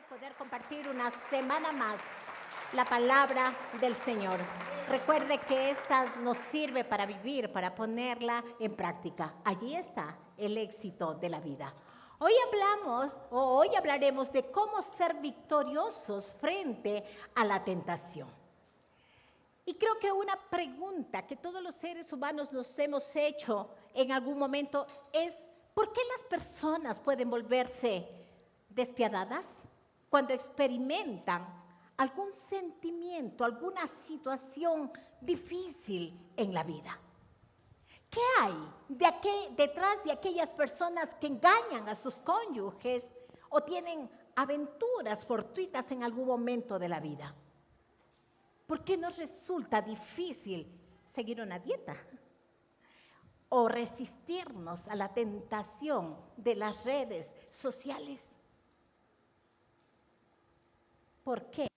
poder compartir una semana más la palabra del Señor. Recuerde que esta nos sirve para vivir, para ponerla en práctica. Allí está el éxito de la vida. Hoy hablaremos de cómo ser victoriosos frente a la tentación. Y creo que una pregunta que todos los seres humanos nos hemos hecho en algún momento es: ¿por qué las personas pueden volverse despiadadas cuando experimentan algún sentimiento, alguna situación difícil en la vida? ¿Qué hay detrás de aquellas personas que engañan a sus cónyuges o tienen aventuras fortuitas en algún momento de la vida? ¿Por qué nos resulta difícil seguir una dieta o resistirnos a la tentación de las redes sociales? ¿Por qué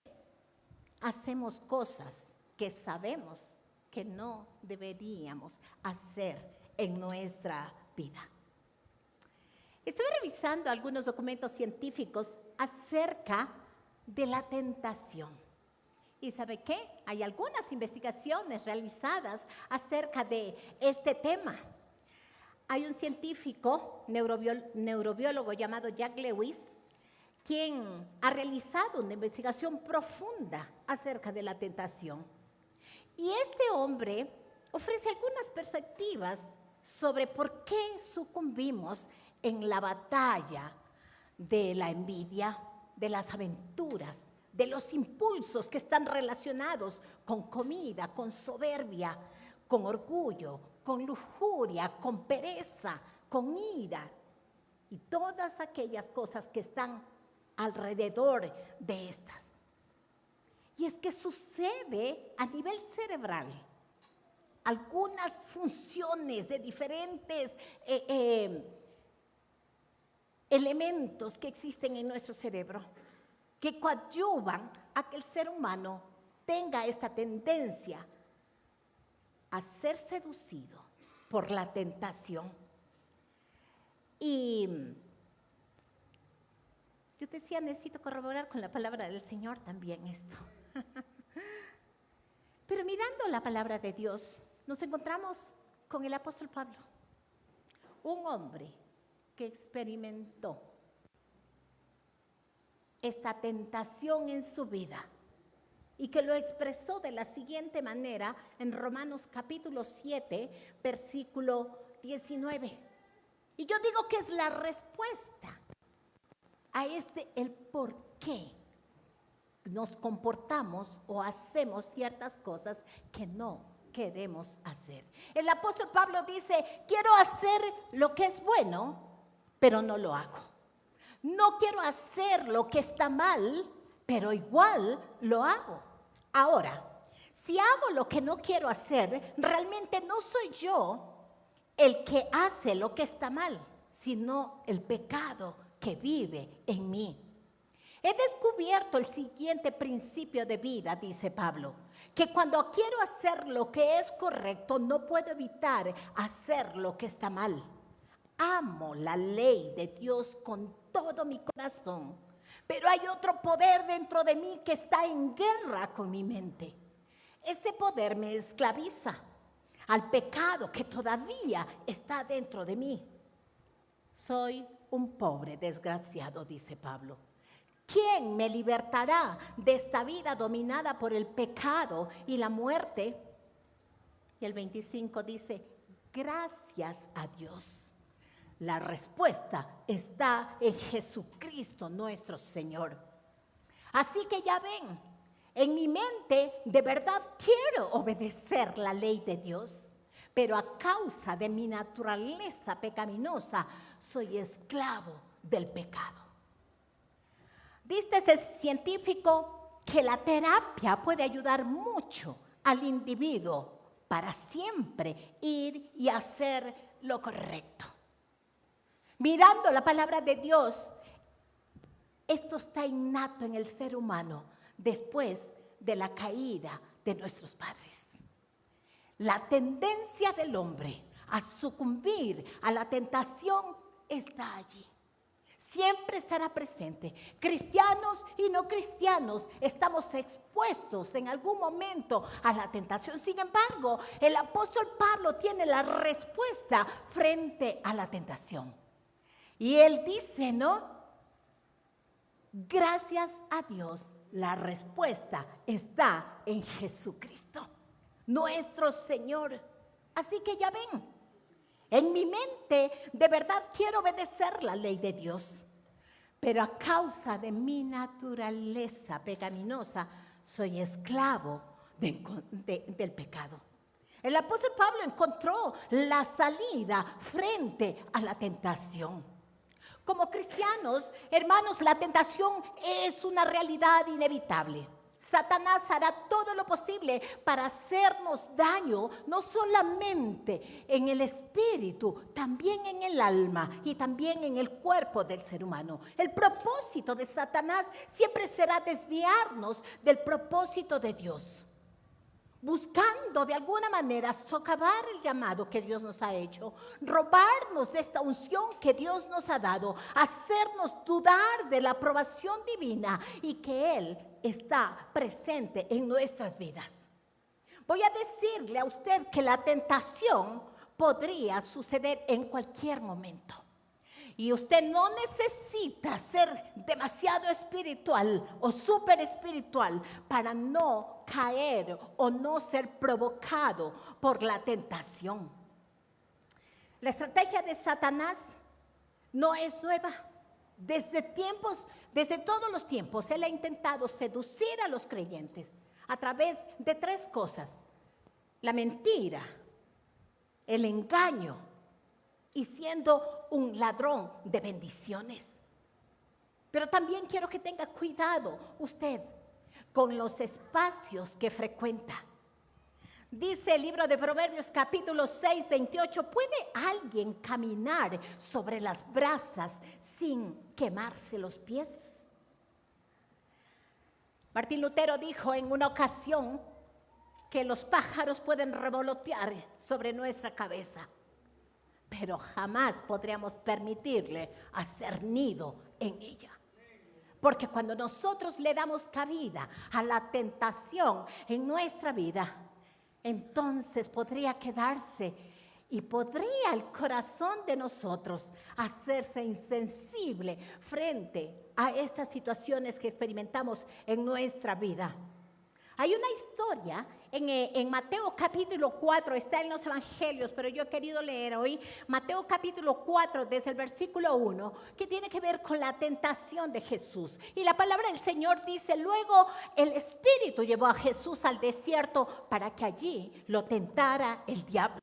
hacemos cosas que sabemos que no deberíamos hacer en nuestra vida? Estuve revisando algunos documentos científicos acerca de la tentación. ¿Y sabe qué? Hay algunas investigaciones realizadas acerca de este tema. Hay un científico, neurobiólogo llamado Jack Lewis, quien ha realizado una investigación profunda acerca de la tentación. Y este hombre ofrece algunas perspectivas sobre por qué sucumbimos en la batalla de la envidia, de las aventuras, de los impulsos que están relacionados con comida, con soberbia, con orgullo, con lujuria, con pereza, con ira y todas aquellas cosas que están alrededor de estas. Y es que sucede a nivel cerebral. Algunas funciones de diferentes elementos que existen en nuestro cerebro que coadyuvan a que el ser humano tenga esta tendencia a ser seducido por la tentación. Y yo decía, necesito corroborar con la palabra del Señor también esto. Pero mirando la palabra de Dios, nos encontramos con el apóstol Pablo, un hombre que experimentó esta tentación en su vida y que lo expresó de la siguiente manera en Romanos capítulo 7, versículo 19. Y yo digo que es la respuesta a el por qué nos comportamos o hacemos ciertas cosas que no queremos hacer. El apóstol Pablo dice: quiero hacer lo que es bueno, pero no lo hago. No quiero hacer lo que está mal, pero igual lo hago. Ahora, si hago lo que no quiero hacer, realmente no soy yo el que hace lo que está mal, sino el pecado que vive en mí. He descubierto el siguiente principio de vida, dice Pablo, que cuando quiero hacer lo que es correcto, no puedo evitar hacer lo que está mal. Amo la ley de Dios con todo mi corazón, pero hay otro poder dentro de mí que está en guerra con mi mente. Ese poder me esclaviza al pecado que todavía está dentro de mí. Soy un pobre desgraciado, dice Pablo. ¿Quién me libertará de esta vida dominada por el pecado y la muerte? Y el 25 dice: gracias a Dios. La respuesta está en Jesucristo nuestro Señor. Así que ya ven, en mi mente de verdad quiero obedecer la ley de Dios, pero a causa de mi naturaleza pecaminosa soy esclavo del pecado. Dice este científico que la terapia puede ayudar mucho al individuo para siempre ir y hacer lo correcto. Mirando la palabra de Dios, esto está innato en el ser humano después de la caída de nuestros padres. La tendencia del hombre a sucumbir a la tentación está allí. Siempre estará presente. Cristianos y no cristianos estamos expuestos en algún momento a la tentación. Sin embargo, el apóstol Pablo tiene la respuesta frente a la tentación. Y él dice, ¿no? Gracias a Dios, la respuesta está en Jesucristo, nuestro Señor. Así que ya ven, en mi mente de verdad quiero obedecer la ley de Dios, pero a causa de mi naturaleza pecaminosa soy esclavo del pecado. El apóstol Pablo encontró la salida frente a la tentación. Como cristianos, hermanos, la tentación es una realidad inevitable. Satanás hará todo lo posible para hacernos daño, no solamente en el espíritu, también en el alma y también en el cuerpo del ser humano. El propósito de Satanás siempre será desviarnos del propósito de Dios, buscando de alguna manera socavar el llamado que Dios nos ha hecho, robarnos de esta unción que Dios nos ha dado, hacernos dudar de la aprobación divina y que Él está presente en nuestras vidas. Voy a decirle a usted que la tentación podría suceder en cualquier momento. Y usted no necesita ser demasiado espiritual o súper espiritual para no caer o no ser provocado por la tentación. La estrategia de Satanás no es nueva. Desde todos los tiempos, él ha intentado seducir a los creyentes a través de tres cosas: la mentira, el engaño y siendo un ladrón de bendiciones. Pero también quiero que tenga cuidado usted con los espacios que frecuenta. Dice el libro de Proverbios capítulo 6, 28, ¿puede alguien caminar sobre las brasas sin quemarse los pies? Martín Lutero dijo en una ocasión que los pájaros pueden revolotear sobre nuestra cabeza, pero jamás podríamos permitirle hacer nido en ella. Porque cuando nosotros le damos cabida a la tentación en nuestra vida, entonces podría quedarse y podría el corazón de nosotros hacerse insensible frente a estas situaciones que experimentamos en nuestra vida. Hay una historia en Mateo capítulo 4, está en los evangelios, pero yo he querido leer hoy Mateo capítulo 4 desde el versículo 1, que tiene que ver con la tentación de Jesús. Y la palabra del Señor dice: luego el Espíritu llevó a Jesús al desierto para que allí lo tentara el diablo.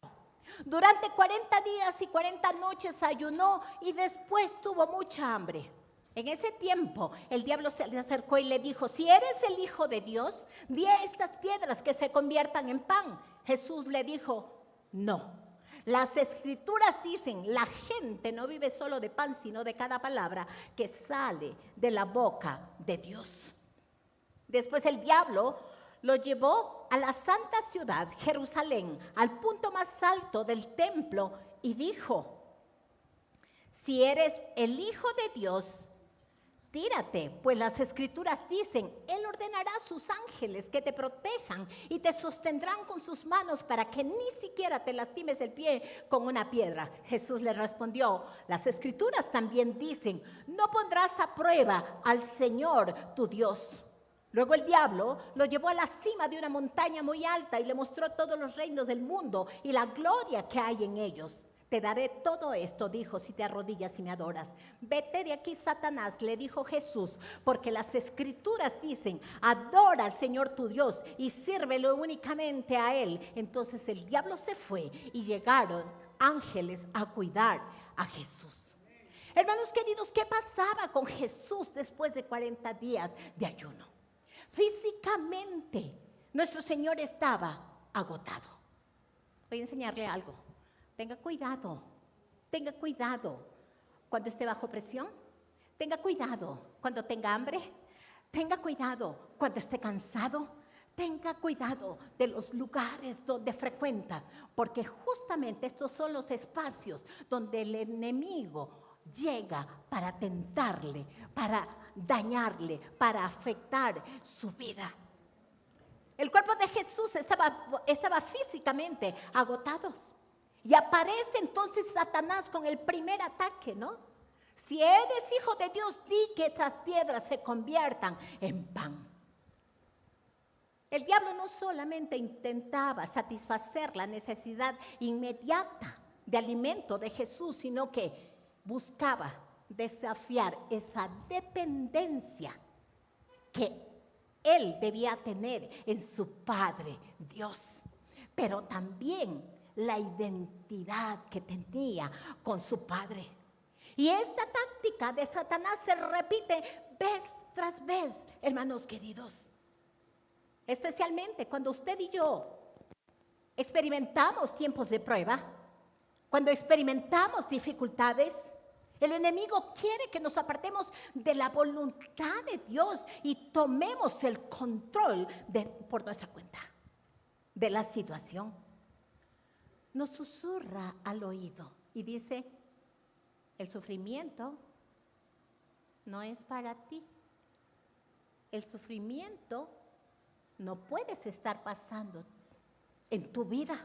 Durante 40 días y 40 noches ayunó y después tuvo mucha hambre. En ese tiempo el diablo se le acercó y le dijo: si eres el Hijo de Dios, di a estas piedras que se conviertan en pan. Jesús le dijo: no. Las Escrituras dicen: la gente no vive solo de pan, sino de cada palabra que sale de la boca de Dios. Después el diablo lo llevó a la santa ciudad, Jerusalén, al punto más alto del templo y dijo: si eres el Hijo de Dios, tírate, pues las Escrituras dicen: Él ordenará a sus ángeles que te protejan y te sostendrán con sus manos para que ni siquiera te lastimes el pie con una piedra. Jesús le respondió: las Escrituras también dicen: no pondrás a prueba al Señor tu Dios. Luego el diablo lo llevó a la cima de una montaña muy alta y le mostró todos los reinos del mundo y la gloria que hay en ellos. Te daré todo esto, dijo, si te arrodillas y me adoras. Vete de aquí, Satanás, le dijo Jesús, porque las Escrituras dicen: adora al Señor tu Dios y sírvelo únicamente a Él. Entonces el diablo se fue y llegaron ángeles a cuidar a Jesús. Hermanos queridos, ¿qué pasaba con Jesús después de 40 días de ayuno? Físicamente, nuestro Señor estaba agotado. Voy a enseñarle algo. Tenga cuidado cuando esté bajo presión, tenga cuidado cuando tenga hambre, tenga cuidado cuando esté cansado, tenga cuidado de los lugares donde frecuenta, porque justamente estos son los espacios donde el enemigo llega para tentarle, para dañarle, para afectar su vida. El cuerpo de Jesús estaba físicamente agotado. Y aparece entonces Satanás con el primer ataque, ¿no? Si eres hijo de Dios, di que estas piedras se conviertan en pan. El diablo no solamente intentaba satisfacer la necesidad inmediata de alimento de Jesús, sino que buscaba desafiar esa dependencia que él debía tener en su Padre Dios, pero también la identidad que tenía con su Padre. Y esta táctica de Satanás se repite vez tras vez, hermanos queridos. Especialmente cuando usted y yo experimentamos tiempos de prueba, cuando experimentamos dificultades, el enemigo quiere que nos apartemos de la voluntad de Dios y tomemos el control por nuestra cuenta de la situación. Nos susurra al oído y dice, el sufrimiento no es para ti. El sufrimiento no puedes estar pasando en tu vida.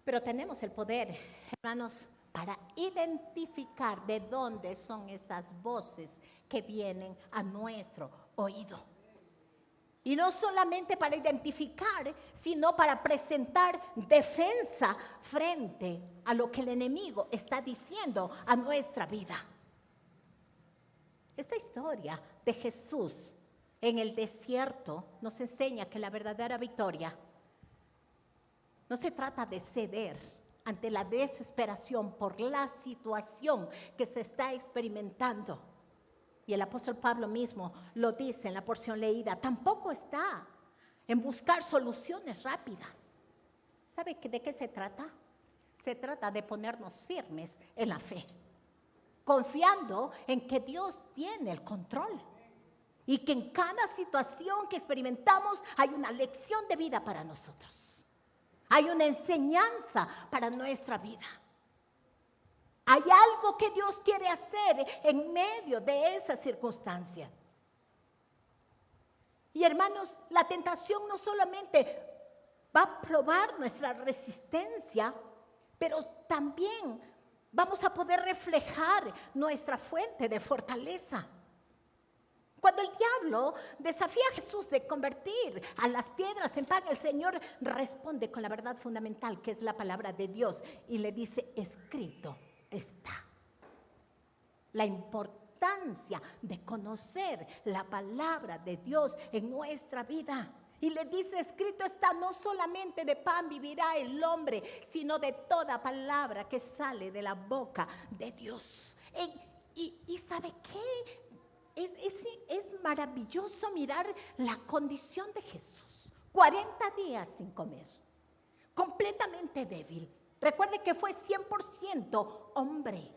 Pero tenemos el poder, hermanos, para identificar de dónde son estas voces que vienen a nuestro oído. Y no solamente para identificar, sino para presentar defensa frente a lo que el enemigo está diciendo a nuestra vida. Esta historia de Jesús en el desierto nos enseña que la verdadera victoria no se trata de ceder ante la desesperación por la situación que se está experimentando. Y el apóstol Pablo mismo lo dice en la porción leída, tampoco está en buscar soluciones rápidas. ¿Sabe de qué se trata? Se trata de ponernos firmes en la fe, confiando en que Dios tiene el control y que en cada situación que experimentamos hay una lección de vida para nosotros. Hay una enseñanza para nuestra vida. Hay algo que Dios quiere hacer en medio de esa circunstancia. Y hermanos, la tentación no solamente va a probar nuestra resistencia, pero también vamos a poder reflejar nuestra fuente de fortaleza. Cuando el diablo desafía a Jesús de convertir a las piedras en pan, el Señor responde con la verdad fundamental, que es la palabra de Dios, y le dice, escrito está. La importancia de conocer la palabra de Dios en nuestra vida. Y le dice, escrito está, no solamente de pan vivirá el hombre, sino de toda palabra que sale de la boca de Dios. Y ¿sabe qué? Es maravilloso mirar la condición de Jesús. 40 días sin comer, completamente débil. Recuerde que fue 100% hombre.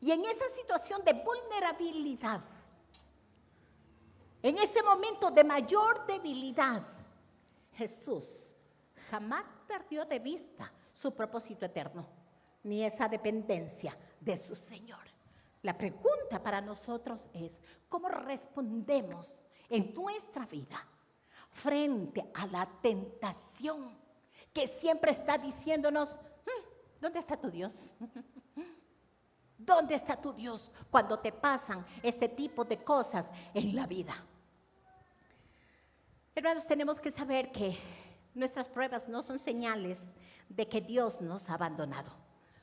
Y en esa situación de vulnerabilidad, en ese momento de mayor debilidad, Jesús jamás perdió de vista su propósito eterno, ni esa dependencia de su Señor. La pregunta para nosotros es, ¿cómo respondemos en nuestra vida frente a la tentación que siempre está diciéndonos, ¿dónde está tu Dios? ¿Dónde está tu Dios cuando te pasan este tipo de cosas en la vida? Hermanos, tenemos que saber que nuestras pruebas no son señales de que Dios nos ha abandonado,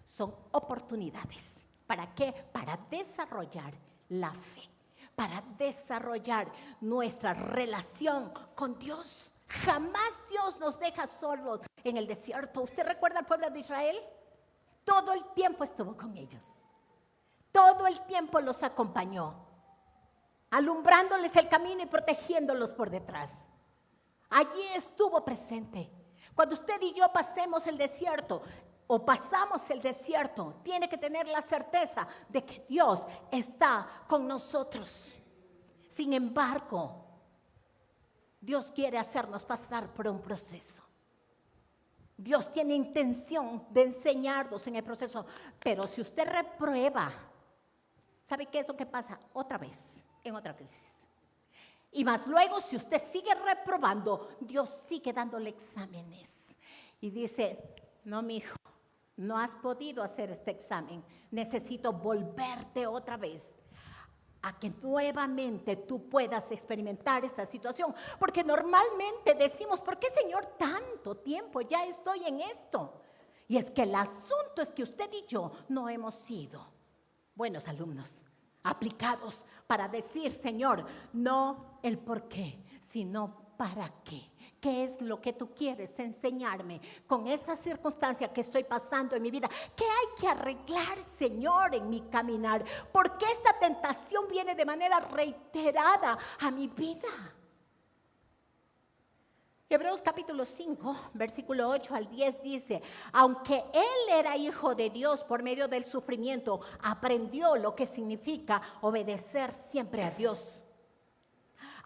son oportunidades. ¿Para qué? Para desarrollar la fe, para desarrollar nuestra relación con Dios. Jamás Dios nos deja solos en el desierto. ¿Usted recuerda al pueblo de Israel? Todo el tiempo estuvo con ellos. Todo el tiempo los acompañó, alumbrándoles el camino y protegiéndolos por detrás. Allí estuvo presente. Cuando usted y yo pasemos el desierto, o pasamos el desierto, tiene que tener la certeza de que Dios está con nosotros. Sin embargo, Dios quiere hacernos pasar por un proceso. Dios tiene intención de enseñarnos en el proceso, pero si usted reprueba, ¿sabe qué es lo que pasa? Otra vez, en otra crisis. Y más luego, si usted sigue reprobando, Dios sigue dándole exámenes. Y dice, no, mi hijo, no has podido hacer este examen. Necesito volverte otra vez a que nuevamente tú puedas experimentar esta situación. Porque normalmente decimos, ¿por qué, Señor, tanto tiempo ya estoy en esto? Y es que el asunto es que usted y yo no hemos sido buenos alumnos, aplicados para decir, Señor, no el por qué, sino para qué. ¿Qué es lo que tú quieres enseñarme con esta circunstancia que estoy pasando en mi vida? ¿Qué hay que arreglar, Señor, en mi caminar? ¿Por qué esta tentación viene de manera reiterada a mi vida? Hebreos capítulo 5, versículo 8 al 10 dice, aunque él era hijo de Dios por medio del sufrimiento, aprendió lo que significa obedecer siempre a Dios.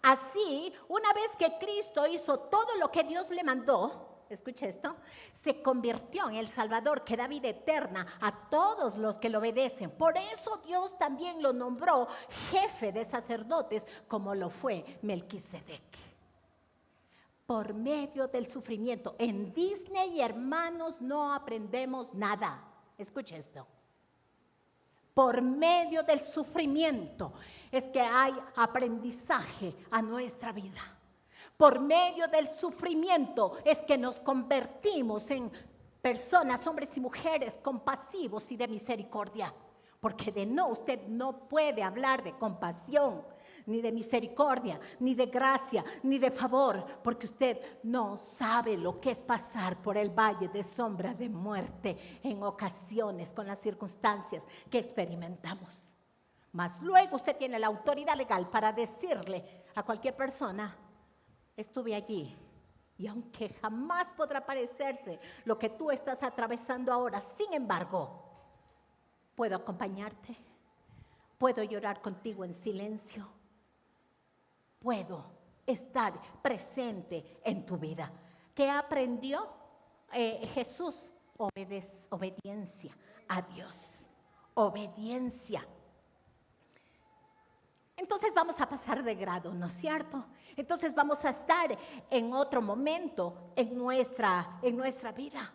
Así, una vez que Cristo hizo todo lo que Dios le mandó, escuche esto, se convirtió en el Salvador que da vida eterna a todos los que lo obedecen. Por eso Dios también lo nombró jefe de sacerdotes, como lo fue Melquisedec. Por medio del sufrimiento. En Disney, hermanos, no aprendemos nada. Escuche esto. Por medio del sufrimiento es que hay aprendizaje a nuestra vida. Por medio del sufrimiento es que nos convertimos en personas, hombres y mujeres compasivos y de misericordia. Porque de no, usted no puede hablar de compasión, ni de misericordia, ni de gracia, ni de favor, porque usted no sabe lo que es pasar por el valle de sombra de muerte en ocasiones con las circunstancias que experimentamos. Mas luego usted tiene la autoridad legal para decirle a cualquier persona, estuve allí, y aunque jamás podrá parecerse lo que tú estás atravesando ahora, sin embargo, puedo acompañarte, puedo llorar contigo en silencio, puedo estar presente en tu vida. ¿Qué aprendió Jesús? Obediencia a Dios, obediencia. Entonces vamos a pasar de grado, ¿no es cierto? Entonces vamos a estar en otro momento en nuestra vida.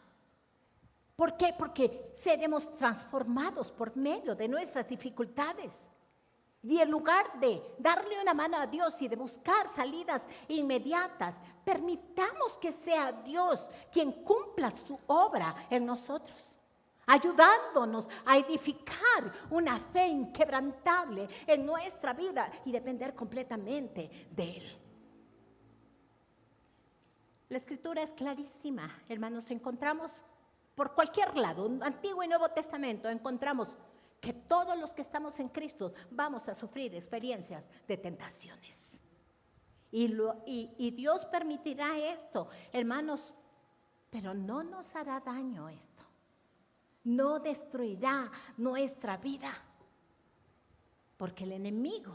¿Por qué? Porque seremos transformados por medio de nuestras dificultades. Y en lugar de darle una mano a Dios y de buscar salidas inmediatas, permitamos que sea Dios quien cumpla su obra en nosotros, ayudándonos a edificar una fe inquebrantable en nuestra vida y depender completamente de Él. La Escritura es clarísima, hermanos. Encontramos por cualquier lado, Antiguo y Nuevo Testamento, encontramos que todos los que estamos en Cristo vamos a sufrir experiencias de tentaciones. Y Dios permitirá esto, hermanos, pero no nos hará daño esto. No destruirá nuestra vida, porque el enemigo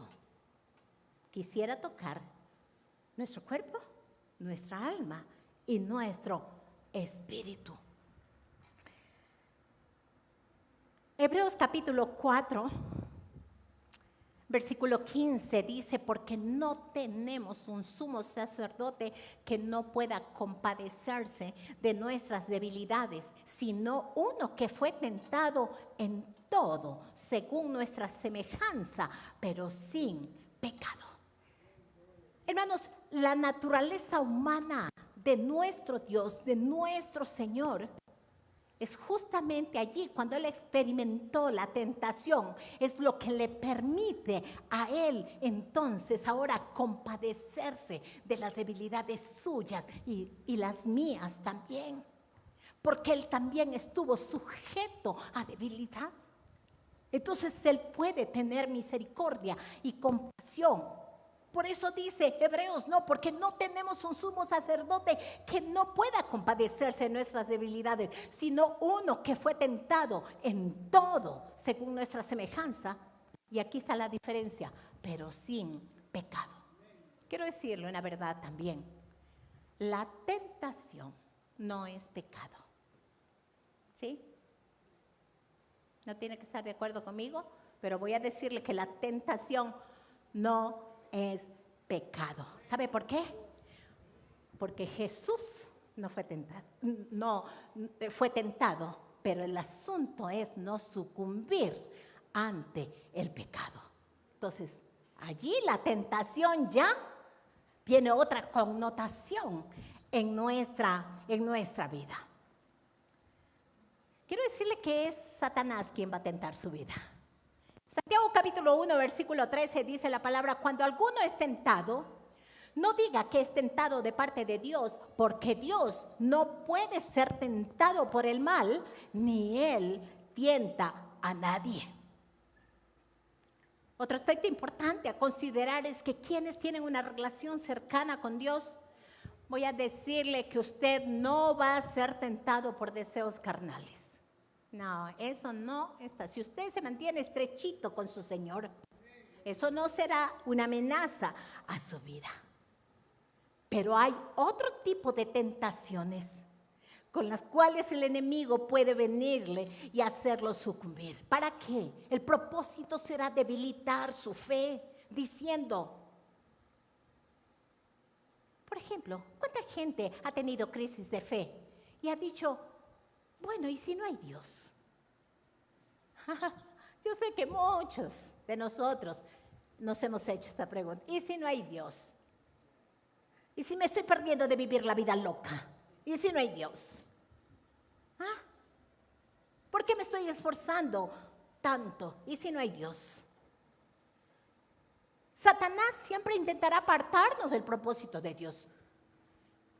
quisiera tocar nuestro cuerpo, nuestra alma y nuestro espíritu. Hebreos capítulo 4, versículo 15 dice, porque no tenemos un sumo sacerdote que no pueda compadecerse de nuestras debilidades, sino uno que fue tentado en todo, según nuestra semejanza, pero sin pecado. Hermanos, la naturaleza humana de nuestro Dios, de nuestro Señor, es justamente allí cuando Él experimentó la tentación, es lo que le permite a Él entonces ahora compadecerse de las debilidades suyas y las mías también, porque Él también estuvo sujeto a debilidad. Entonces Él puede tener misericordia y compasión. Por eso dice Hebreos, no, porque no tenemos un sumo sacerdote que no pueda compadecerse de nuestras debilidades, sino uno que fue tentado en todo, según nuestra semejanza. Y aquí está la diferencia, pero sin pecado. Quiero decirle una verdad también. La tentación no es pecado. ¿Sí? No tiene que estar de acuerdo conmigo, pero voy a decirle que la tentación no es pecado. ¿Sabe por qué? Porque Jesús no fue tentado, no fue tentado, pero el asunto es no sucumbir ante el pecado. Entonces, allí la tentación ya tiene otra connotación en nuestra vida. Quiero decirle que es Satanás quien va a tentar su vida. Santiago capítulo 1, versículo 13 dice la palabra: cuando alguno es tentado, no diga que es tentado de parte de Dios, porque Dios no puede ser tentado por el mal, ni Él tienta a nadie. Otro aspecto importante a considerar es que quienes tienen una relación cercana con Dios, voy a decirle que usted no va a ser tentado por deseos carnales. No, eso no está. Si usted se mantiene estrechito con su Señor, eso no será una amenaza a su vida. Pero hay otro tipo de tentaciones con las cuales el enemigo puede venirle y hacerlo sucumbir. ¿Para qué? El propósito será debilitar su fe, diciendo, por ejemplo, ¿cuánta gente ha tenido crisis de fe y ha dicho, bueno, ¿y si no hay Dios? Yo sé que muchos de nosotros nos hemos hecho esta pregunta. ¿Y si no hay Dios? ¿Y si me estoy perdiendo de vivir la vida loca? ¿Y si no hay Dios? ¿Ah? ¿Por qué me estoy esforzando tanto? ¿Y si no hay Dios? Satanás siempre intentará apartarnos del propósito de Dios.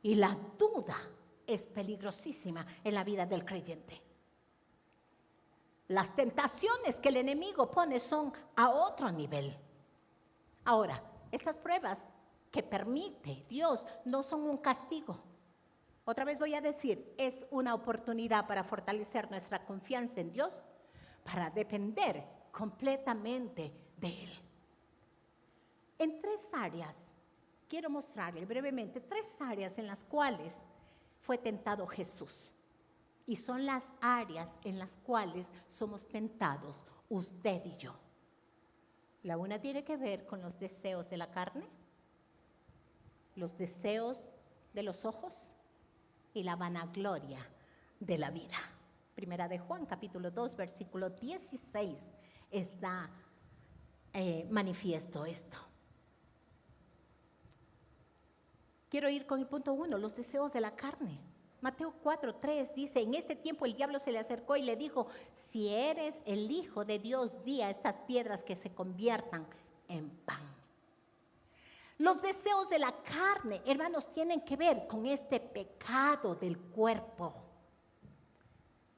Y la duda es peligrosísima en la vida del creyente. Las tentaciones que el enemigo pone son a otro nivel. Ahora, estas pruebas que permite Dios no son un castigo. Otra vez voy a decir, es una oportunidad para fortalecer nuestra confianza en Dios, para depender completamente de Él. En 3 áreas, quiero mostrarle brevemente 3 áreas en las cuales fue tentado Jesús. Y son las áreas en las cuales somos tentados usted y yo. La una tiene que ver con los deseos de la carne, los deseos de los ojos y la vanagloria de la vida. Primera de Juan, capítulo 2, versículo 16, está manifiesto esto. Quiero ir con el punto 1, los deseos de la carne. Mateo 4:3 dice, en este tiempo el diablo se le acercó y le dijo, si eres el Hijo de Dios, di a estas piedras que se conviertan en pan. Los deseos de la carne, hermanos, tienen que ver con este pecado del cuerpo.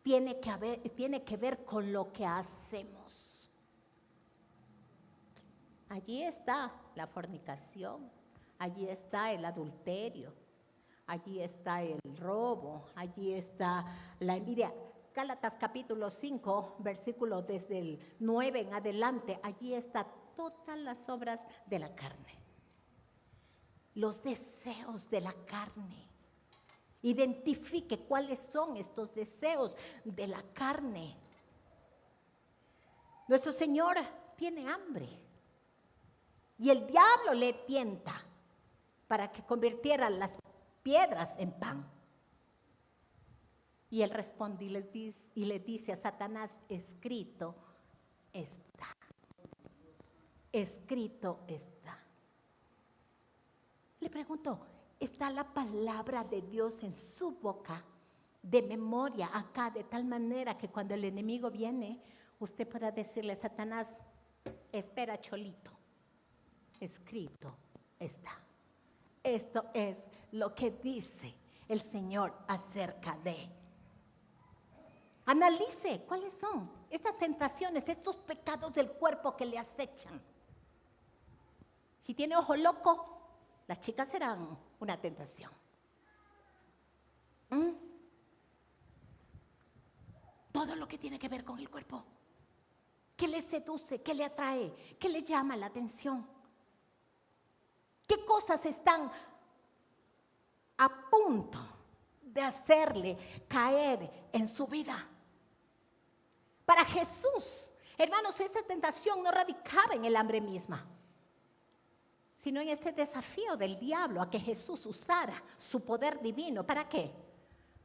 Tiene que ver con lo que hacemos. Allí está la fornicación, allí está el adulterio, allí está el robo, allí está la envidia. Gálatas capítulo 5, versículo desde el 9 en adelante, allí está todas las obras de la carne. Los deseos de la carne. Identifique cuáles son estos deseos de la carne. Nuestro Señor tiene hambre y el diablo le tienta para que convirtiera las piedras en pan. Y él responde y le dice a Satanás, escrito está. Escrito está. Le pregunto, ¿está la palabra de Dios en su boca de memoria acá, de tal manera que cuando el enemigo viene, usted pueda decirle a Satanás, espera cholito, escrito está? Esto es lo que dice el Señor acerca de. Analice cuáles son estas tentaciones, estos pecados del cuerpo que le acechan. Si tiene ojo loco, las chicas serán una tentación. Todo lo que tiene que ver con el cuerpo. ¿Qué le seduce? ¿Qué le atrae? ¿Qué le llama la atención? ¿Qué cosas están a punto de hacerle caer en su vida? Para Jesús, hermanos, esta tentación no radicaba en el hambre misma, sino en este desafío del diablo a que Jesús usara su poder divino. ¿Para qué?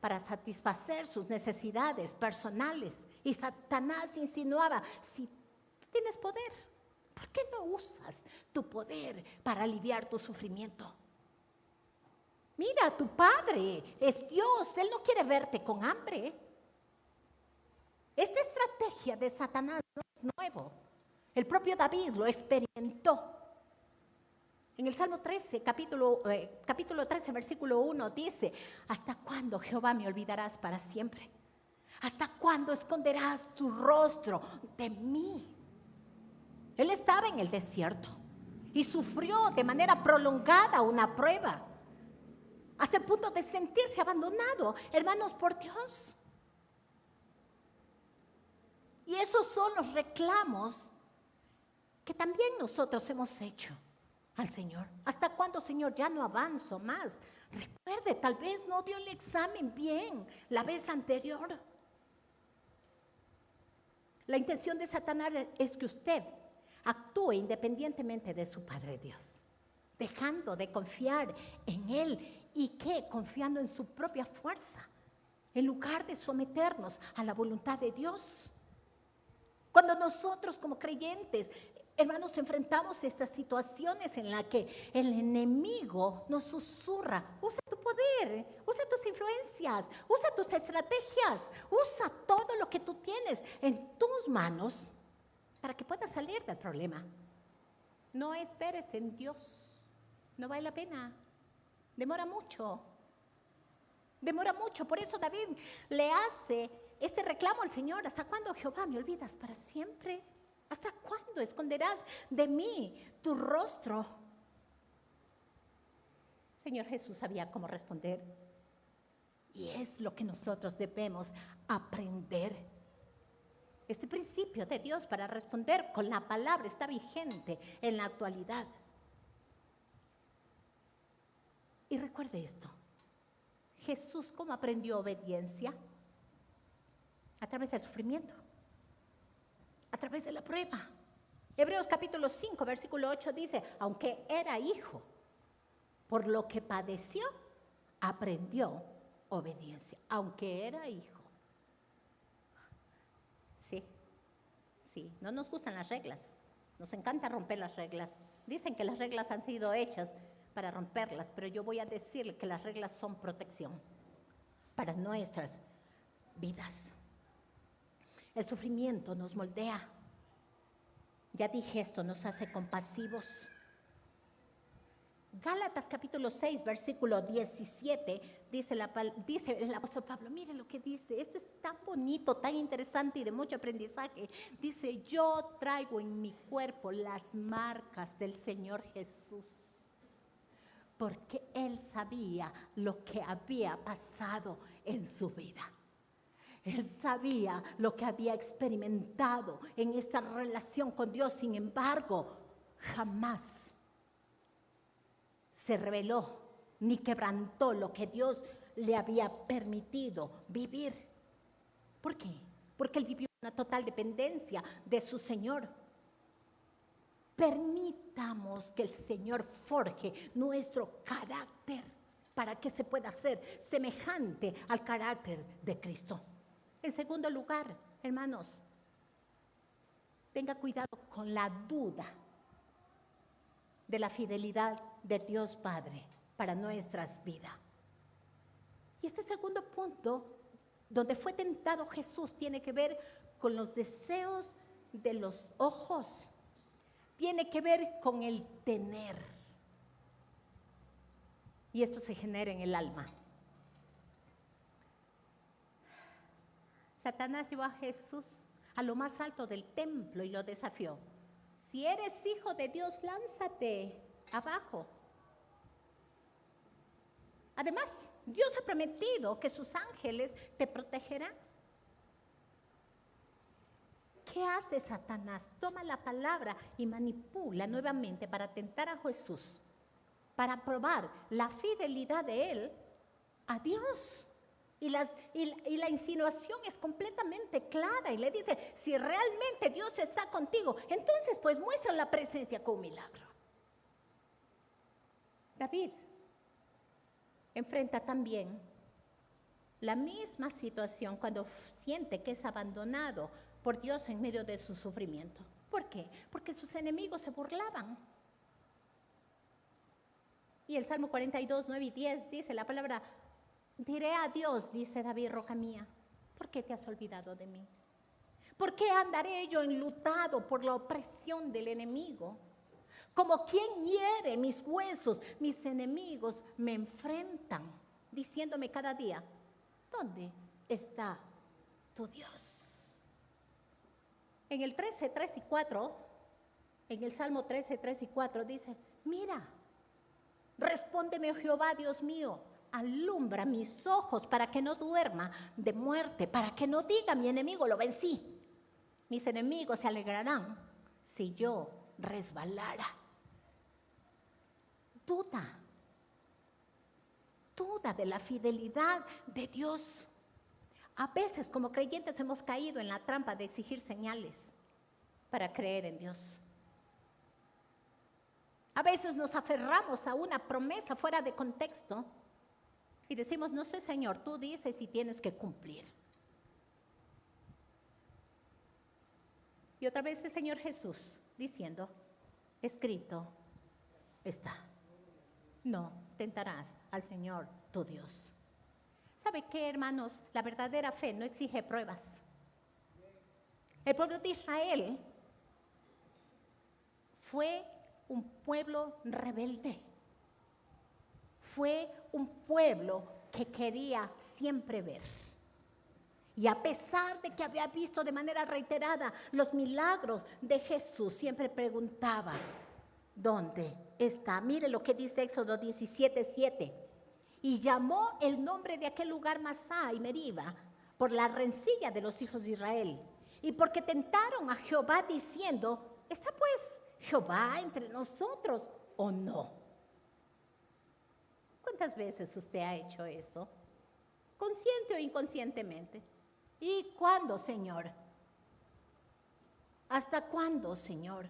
Para satisfacer sus necesidades personales. Y Satanás insinuaba, si tú tienes poder, ¿por qué no usas tu poder para aliviar tu sufrimiento? Mira, tu Padre es Dios, Él no quiere verte con hambre. Esta estrategia de Satanás no es nuevo. El propio David lo experimentó. En el Salmo 13, capítulo 13, versículo 1 dice, ¿hasta cuándo, Jehová, me olvidarás para siempre? ¿Hasta cuándo esconderás tu rostro de mí? Él estaba en el desierto y sufrió de manera prolongada una prueba, hasta el punto de sentirse abandonado, hermanos, por Dios. Y esos son los reclamos que también nosotros hemos hecho al Señor. ¿Hasta cuándo, Señor? Ya no avanzo más. Recuerde, tal vez no dio el examen bien la vez anterior. La intención de Satanás es que usted actúe independientemente de su Padre Dios, dejando de confiar en Él y que confiando en su propia fuerza, en lugar de someternos a la voluntad de Dios. Cuando nosotros como creyentes, hermanos, enfrentamos estas situaciones en las que el enemigo nos susurra, usa tu poder, usa tus influencias, usa tus estrategias, usa todo lo que tú tienes en tus manos para que puedas salir del problema. No esperes en Dios, no vale la pena, demora mucho. Por eso David le hace este reclamo al Señor. ¿Hasta cuándo, Jehová, me olvidas para siempre? ¿Hasta cuándo esconderás de mí tu rostro? Señor Jesús sabía cómo responder. Y es lo que nosotros debemos aprender. Este principio de Dios para responder con la palabra está vigente en la actualidad. Y recuerde esto. Jesús, ¿cómo aprendió obediencia? A través del sufrimiento, a través de la prueba. Hebreos capítulo 5, versículo 8 dice, aunque era hijo, por lo que padeció, aprendió obediencia. Aunque era hijo. Sí, no nos gustan las reglas. Nos encanta romper las reglas. Dicen que las reglas han sido hechas para romperlas, pero yo voy a decirle que las reglas son protección para nuestras vidas. El sufrimiento nos moldea. Ya dije esto, nos hace compasivos. Gálatas capítulo 6, versículo 17, dice el apóstol Pablo, mire lo que dice, esto es tan bonito, tan interesante y de mucho aprendizaje. Dice, yo traigo en mi cuerpo las marcas del Señor Jesús, porque Él sabía lo que había pasado en su vida. Él sabía lo que había experimentado en esta relación con Dios, sin embargo, jamás se rebeló ni quebrantó lo que Dios le había permitido vivir. ¿Por qué? Porque él vivió una total dependencia de su Señor. Permitamos que el Señor forje nuestro carácter para que se pueda hacer semejante al carácter de Cristo. En segundo lugar, hermanos, tenga cuidado con la duda de la fidelidad de Dios Padre para nuestras vidas. Y este segundo punto, donde fue tentado Jesús, tiene que ver con los deseos de los ojos, tiene que ver con el tener. Y esto se genera en el alma. Satanás llevó a Jesús a lo más alto del templo y lo desafió. Si eres hijo de Dios, lánzate abajo. Además, Dios ha prometido que sus ángeles te protegerán. ¿Qué hace Satanás? Toma la palabra y manipula nuevamente para tentar a Jesús, para probar la fidelidad de él a Dios. Y la insinuación es completamente clara y le dice, si realmente Dios está contigo, entonces pues muestra la presencia con un milagro. David enfrenta también la misma situación cuando siente que es abandonado por Dios en medio de su sufrimiento. ¿Por qué? Porque sus enemigos se burlaban. Y el Salmo 42, 9 y 10 dice la palabra, diré a Dios, dice David, roca mía, ¿por qué te has olvidado de mí? ¿Por qué andaré yo enlutado por la opresión del enemigo? Como quien hiere mis huesos, mis enemigos me enfrentan, diciéndome cada día, ¿dónde está tu Dios? En el 13, 3 y 4, en el Salmo 13, 3 y 4 dice, mira, respóndeme, oh Jehová, Dios mío, alumbra mis ojos para que no duerma de muerte, para que no diga mi enemigo, lo vencí. Mis enemigos se alegrarán si yo resbalara. Duda de la fidelidad de Dios. A veces como creyentes hemos caído en la trampa de exigir señales para creer en Dios. A veces nos aferramos a una promesa fuera de contexto y decimos, no sé, Señor, tú dices y tienes que cumplir. Y otra vez el Señor Jesús diciendo, escrito está, no tentarás al Señor tu Dios. ¿Sabe qué, hermanos? La verdadera fe no exige pruebas. El pueblo de Israel fue un pueblo rebelde. Fue un pueblo que quería siempre ver. Y a pesar de que había visto de manera reiterada los milagros de Jesús, siempre preguntaba, ¿dónde está? Mire lo que dice Éxodo 17, 7. Y llamó el nombre de aquel lugar Masá y Meriba por la rencilla de los hijos de Israel. Y porque tentaron a Jehová diciendo, ¿está pues Jehová entre nosotros o no? ¿Cuántas veces usted ha hecho eso? ¿Consciente o inconscientemente? ¿Y cuándo, Señor? ¿Hasta cuándo, Señor?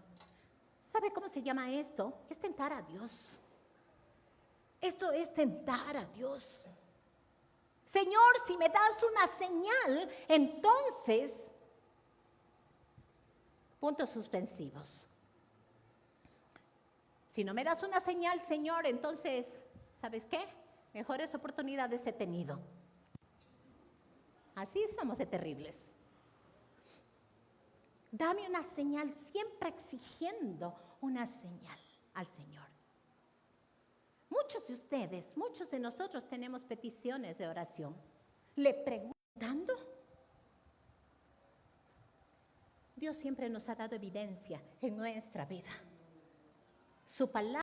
¿Sabe cómo se llama esto? Es tentar a Dios. Esto es tentar a Dios. Señor, si me das una señal, entonces, puntos suspensivos. Si no me das una señal, Señor, entonces, ¿sabes qué? Mejores oportunidades he tenido. Así somos de terribles. Dame una señal, siempre exigiendo una señal al Señor. Muchos de ustedes, muchos de nosotros tenemos peticiones de oración. Le preguntando. Dios siempre nos ha dado evidencia en nuestra vida. Su palabra